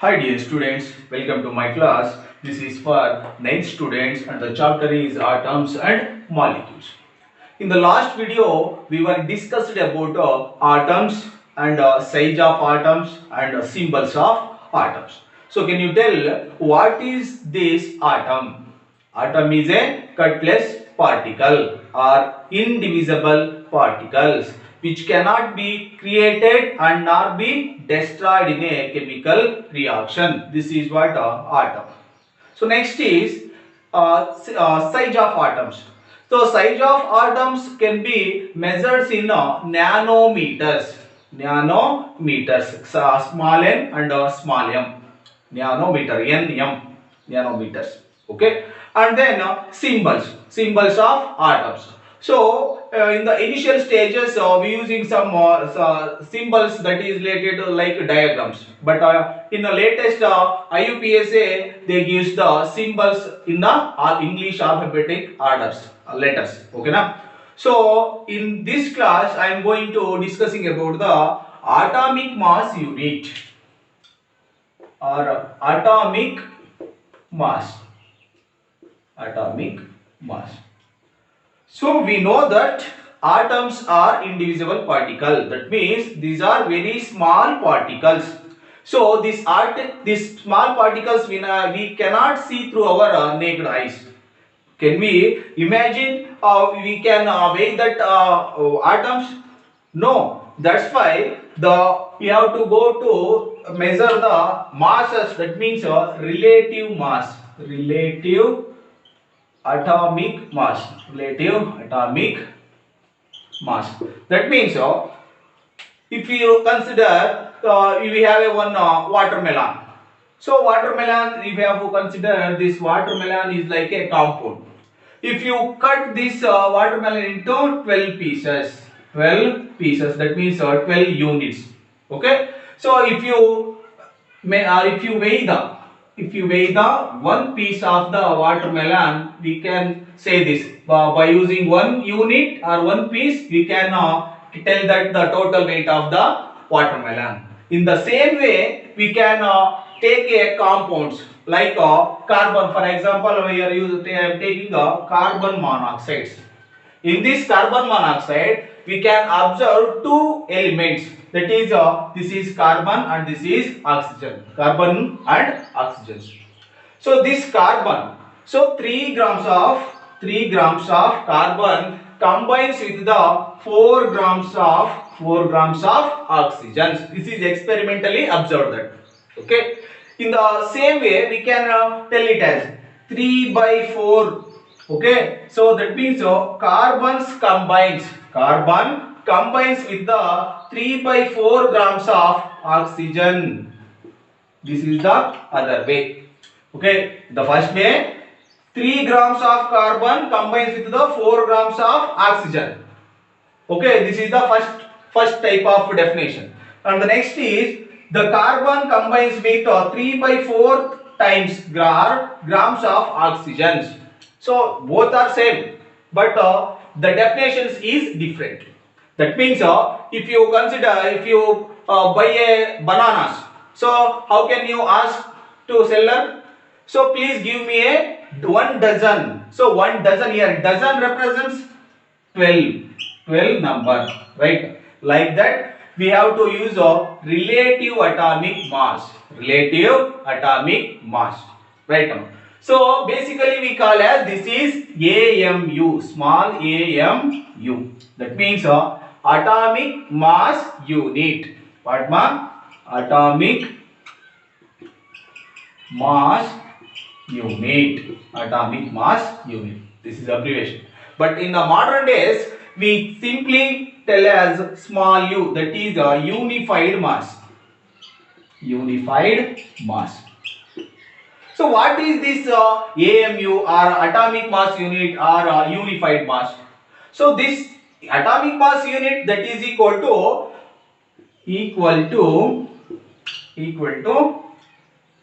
Hi dear students, welcome to my class. This is for 9th students and the chapter is atoms and molecules. In the last video, we were discussed about atoms and size of atoms and symbols of atoms. So can you tell what is this atom? Atom is a cutless particle or indivisible particles which cannot be created and nor be destroyed in a chemical reaction. This is what atom. So next is size of atoms. So size of atoms can be measured in nanometers. Nanometers. Small n and small m. Nanometer. Nm. Nanometers. Okay. And then symbols. Symbols of atoms. So in the initial stages, we using some symbols that is related to like diagrams. But in the latest IUPAC, they gives the symbols in the English alphabetic orders, letters. Okay, na? So in this class, I am going to discussing about the atomic mass unit or atomic mass. Atomic mass. So we know that atoms are indivisible particles. That means these are very small particles. So these small particles we cannot see through our naked eyes. Can we imagine we can weigh that atoms? No. That's why we have to go to measure the masses. That means relative mass. Relative atomic mass. Relative atomic mass. That means if you consider we have a one watermelon. So watermelon, if you have to consider this watermelon is like a compound. If you cut this watermelon into 12 pieces, 12 pieces, that means 12 units. Okay. So if you weigh the one piece of the watermelon, we can say this by using one unit or one piece, we can tell that the total weight of the watermelon. In the same way, we can take a compounds like carbon. For example, we are taking carbon monoxide. In this carbon monoxide, we can observe two elements. That is, this is carbon and this is oxygen. Carbon and oxygen. So this carbon, so 3 grams of carbon combines with the 4 grams of oxygen. This is experimentally observed that. Okay. In the same way, we can tell it as 3 by 4. Okay. So that means carbon combines with the 3 by 4 grams of oxygen. This is the other way. Okay. The first way, 3 grams of carbon combines with the 4 grams of oxygen. Okay. This is the first type of definition. And the next is the carbon combines with 3 by 4 times grams of oxygen. So both are same, but the definitions is different. That means if you buy a bananas, so how can you ask to seller? So please give me a 1 dozen. So 1 dozen here, dozen represents 12 number, right? Like that, we have to use a relative atomic mass. Relative atomic mass, right now. So basically we call as this is AMU, small AMU. That means atomic mass unit. What ma? Atomic mass unit. Atomic mass unit. This is abbreviation. But in the modern days, we simply tell as small u. That is a unified mass. Unified mass. So what is this AMU or atomic mass unit or unified mass? So this atomic mass unit, that is equal to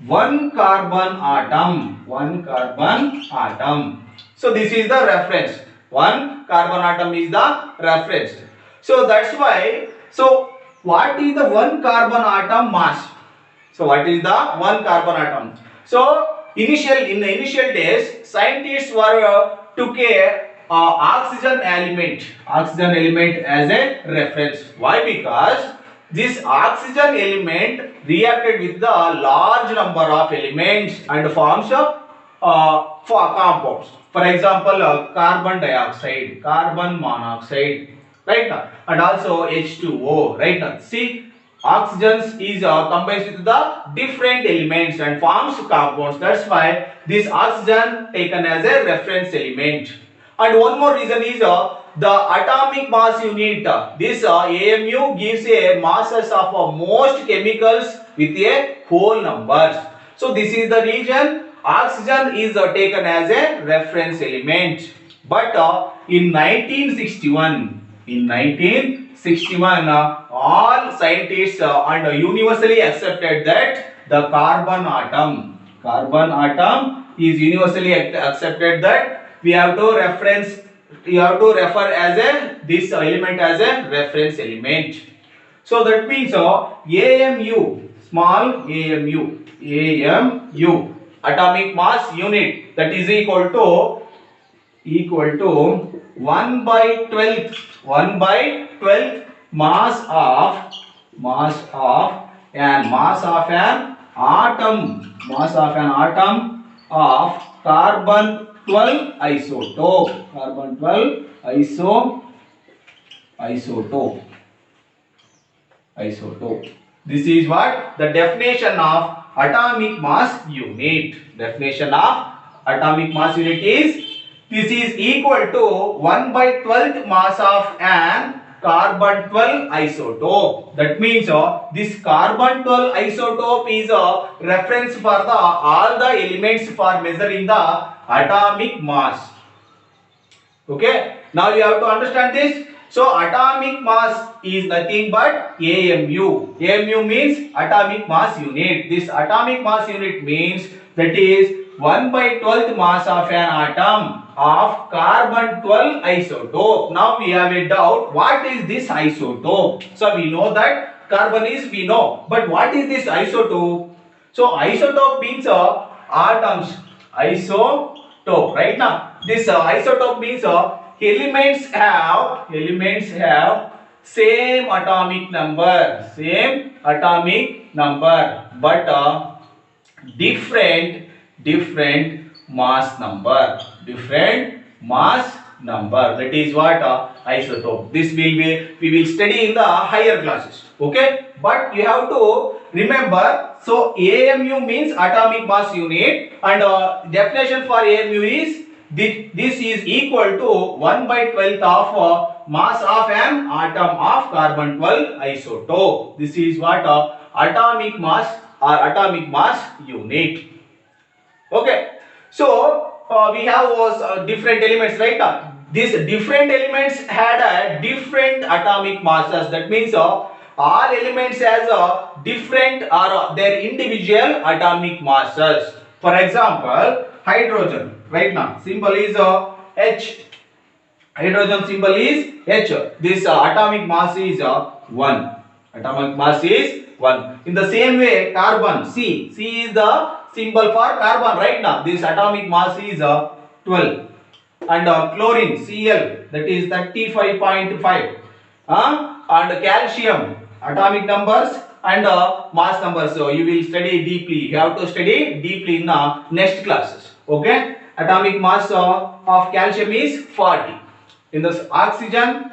1 carbon atom. 1 carbon atom. So this is the reference. 1 carbon atom is the reference. So that's why. So what is the 1 carbon atom mass? So what is the one carbon atom? So in the initial days, scientists were took a oxygen element as a reference. Why? Because this oxygen element reacted with the large number of elements and forms for compounds. For example, carbon dioxide, carbon monoxide, right? And also H2O, right? See, oxygen is combines with the different elements and forms compounds. That's why this oxygen taken as a reference element. And one more reason is the atomic mass unit. This AMU gives a masses of most chemicals with a whole numbers. So this is the reason oxygen is taken as a reference element. But in 1961, all scientists and universally accepted that the carbon atom is universally accepted that we have to refer as a this element as a reference element. So that means AMU, small AMU atomic mass unit, that is equal to 1 by 12th mass of an atom of carbon 12 isotope. This is what the definition of atomic mass unit. Definition of atomic mass unit is this is equal to 1 by 12th mass of an carbon 12 isotope. That means this carbon 12 isotope is a reference for the all the elements for measuring the atomic mass. Okay, now you have to understand this. So atomic mass is nothing but AMU. AMU means atomic mass unit. This atomic mass unit means that is 1 by 12th mass of an atom of carbon 12 isotope. Now we have a doubt, what is this isotope? So we know that carbon is, we know, but what is this isotope? So isotope means atoms. Isotope, right? Now this isotope means elements have same atomic number, but different mass number, that is what isotope. This we will study in the higher classes. Okay, but you have to remember, so AMU means atomic mass unit, and definition for AMU is this is equal to 1 by 12th of mass of an atom of carbon 12 isotope. This is what atomic mass or atomic mass unit. Okay, so we have different elements, right? These different elements had a different atomic masses. That means all elements has a different or their individual atomic masses. For example, hydrogen, right? Now symbol is H. Hydrogen symbol is H. This atomic mass is 1. Atomic mass is 1. In the same way, carbon, C is the symbol for carbon, right? Now this atomic mass is 12. And chlorine, Cl, that is 35.5. And calcium, atomic numbers and mass numbers. So you will study deeply. You have to study deeply in the next classes. Okay? Atomic mass of calcium is 40. In the oxygen,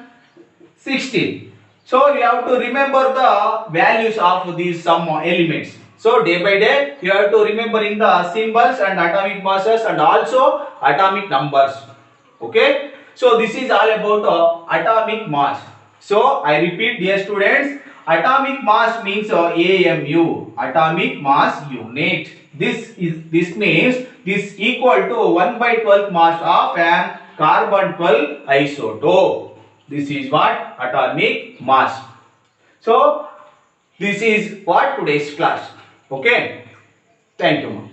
16. So you have to remember the values of these some elements. So day by day you have to remembering the symbols and atomic masses and also atomic numbers. Okay. So this is all about atomic mass. So I repeat, dear students, atomic mass means AMU, atomic mass unit. This means this equal to 1 by 12th mass of an carbon 12 isotope. This is what atomic mass. So this is what today's class. Okay. Thank you.